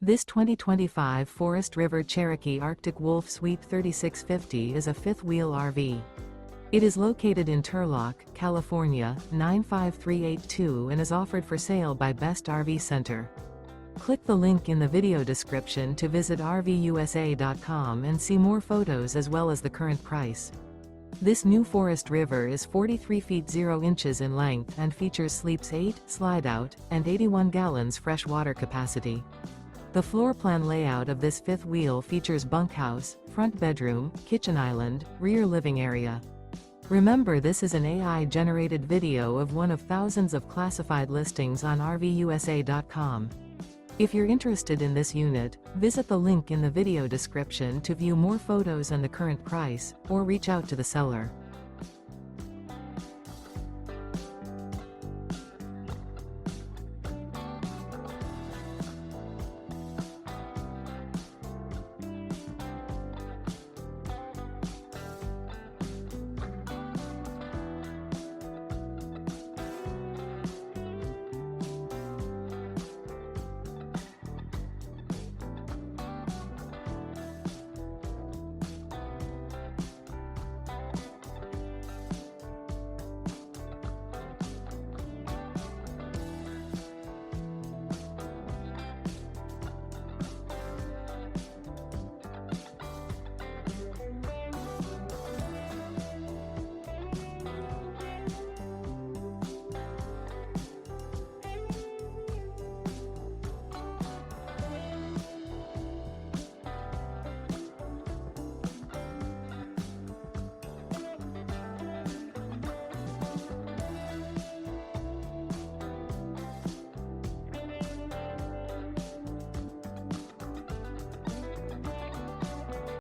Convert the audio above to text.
This 2025 Forest River Cherokee Arctic Wolf Suite 3650 is a fifth-wheel RV. It is located in Turlock, California, 95382 and is offered for sale by Best RV Center. Click the link in the video description to visit RVUSA.com and see more photos as well as the current price. This new Forest River is 43 feet 0 inches in length and features sleeps 8, Slideout, and 81 gallons fresh water capacity. The floor plan layout of this fifth wheel features bunkhouse, front bedroom, kitchen island, rear living area. Remember, this is an AI-generated video of one of thousands of classified listings on RVUSA.com. If you're interested in this unit, visit the link in the video description to view more photos and the current price, or reach out to the seller.